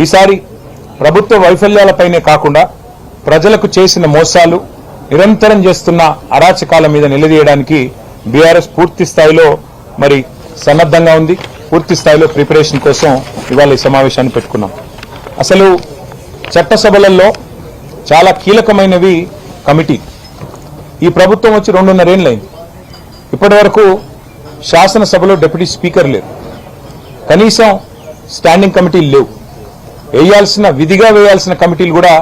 ఈసారి ప్రభుత్వ వైఫల్యాలపైనే కాకుండా ప్రజలకు చేసిన మోసాలు నిరంతరం చేస్తున్న అరాచకాల మీద నిలదీయడానికి బీఆర్ఎస్ పూర్తి స్థాయిలో మరి సన్నద్ధంగా ఉంది. పూర్తి స్థాయిలో ప్రిపరేషన్ కోసం ఇవాళ ఈ సమావేశాన్ని పెట్టుకున్నాం. అసలు చట్టసభలలో చాలా కీలకమైనవి కమిటీ. ఈ ప్రభుత్వం వచ్చి 2.5 ఏళ్లైంది. ఇప్పటి వరకు శాసనసభలో డిప్యూటీ స్పీకర్ లేరు, కనీసం స్టాండింగ్ కమిటీలు లేవు. విధిగా వేయాల్సిన కమిటీలు కూడా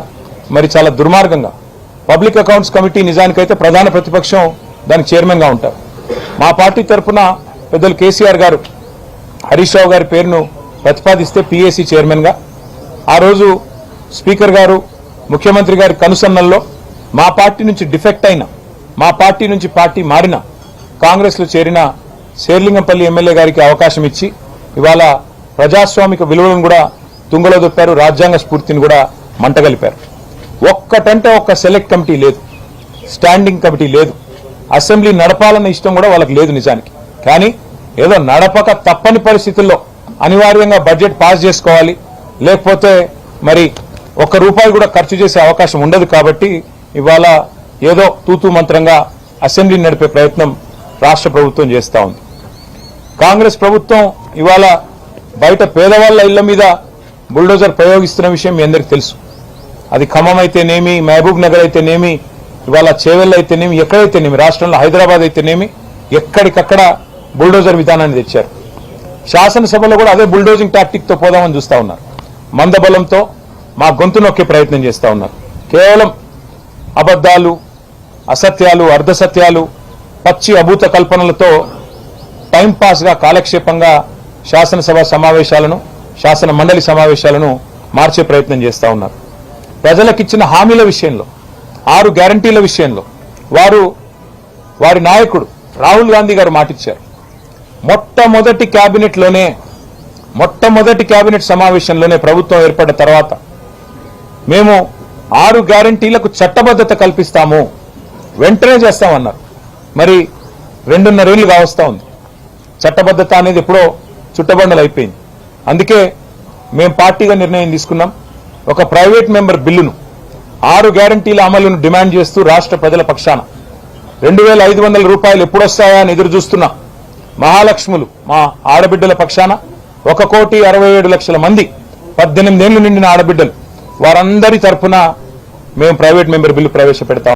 మరి చాలా దుర్మార్గంగా. పబ్లిక్ అకౌంట్స్ కమిటీ నిజానికైతే ప్రధాన ప్రతిపక్షం దానికి చైర్మన్గా ఉంటారు. మా పార్టీ తరఫున పెద్దలు కేసీఆర్ గారు హరీష్ రావు గారి పేరును ప్రతిపాదిస్తే పీఏసీ చైర్మన్గా, ఆ రోజు స్పీకర్ గారు ముఖ్యమంత్రి గారి కనుసన్నల్లో మా పార్టీ నుంచి డిఫెక్ట్ అయిన, మా పార్టీ నుంచి పార్టీ మారిన, కాంగ్రెస్లో చేరిన శేర్లింగంపల్లి ఎమ్మెల్యే గారికి అవకాశం ఇచ్చి ఇవాళ ప్రజాస్వామిక విలువలను కూడా తుంగలో దొప్పారు, రాజ్యాంగ స్ఫూర్తిని కూడా మంటగలిపారు. ఒక్కటంటే ఒక్క సెలెక్ట్ కమిటీ లేదు, స్టాండింగ్ కమిటీ లేదు. అసెంబ్లీ నడపాలన్న ఇష్టం కూడా వాళ్ళకి లేదు నిజానికి. కానీ ఏదో నడపక తప్పని పరిస్థితుల్లో అనివార్యంగా బడ్జెట్ పాస్ చేసుకోవాలి, లేకపోతే మరి ₹1 కూడా ఖర్చు చేసే అవకాశం ఉండదు. కాబట్టి ఇవాళ ఏదో తూతూ మంత్రంగా అసెంబ్లీ నడిపే ప్రయత్నం రాష్ట్ర ప్రభుత్వం చేస్తూ ఉంది. కాంగ్రెస్ ప్రభుత్వం ఇవాళ బయట పేదవాళ్ల ఇళ్ల మీద బుల్డోజర్ ప్రయోగిస్తున్న విషయం మీ అందరికీ తెలుసు. అది ఖమ్మం అయితేనేమి, మహబూబ్ నగర్ అయితేనేమి, ఇవాళ చేవెళ్ల అయితేనేమి, ఎక్కడైతేనేమి, రాష్ట్రంలో హైదరాబాద్ అయితేనేమి, ఎక్కడికక్కడ బుల్డోజర్ విధానాన్ని తెచ్చారు. శాసనసభలో కూడా అదే బుల్డోజింగ్ టాక్టిక్ తో పోదామని చూస్తా ఉన్నారు. మందబలంతో మా గొంతు నొక్కే ప్రయత్నం చేస్తా ఉన్నారు. కేవలం అబద్దాలు, అసత్యాలు, అర్ధసత్యాలు, పచ్చి అభూత కల్పనలతో టైంపాస్గా, కాలక్షేపంగా శాసనసభ సమావేశాలను, శాసన మండలి సమావేశాలను మార్చే ప్రయత్నం చేస్తా ఉన్నారు. ప్రజలకిచ్చిన హామీల విషయంలో, 6 గ్యారంటీల విషయంలో వారి నాయకుడు రాహుల్ గాంధీ గారు మాటిచ్చారు. మొట్టమొదటి కేబినెట్ సమావేశంలోనే ప్రభుత్వం ఏర్పడ్డ తర్వాత మేము 6 గ్యారంటీలకు చట్టబద్ధత కల్పిస్తాము, వెంటనే చేస్తామన్నారు. మరి 2.5 ఏళ్లు కావస్తా ఉంది. చట్టబద్ధత అనేది ఎప్పుడో చుట్టబండలు అయిపోయింది. అందుకే మేము పార్టీగా నిర్ణయం తీసుకున్నాం. ఒక ప్రైవేట్ మెంబర్ బిల్లును 6 గ్యారంటీల అమలును డిమాండ్ చేస్తూ రాష్ట్ర ప్రజల పక్షాన ₹2,500 ఎప్పుడొస్తాయా అని ఎదురు చూస్తున్నా మహాలక్ష్ములు, మా ఆడబిడ్డల పక్షాన 1,67,00,000 మంది 18 ఏళ్లు నిండిన ఆడబిడ్డలు, వారందరి తరఫున మేము ప్రైవేట్ మెంబర్ బిల్లు ప్రవేశపెడతాం.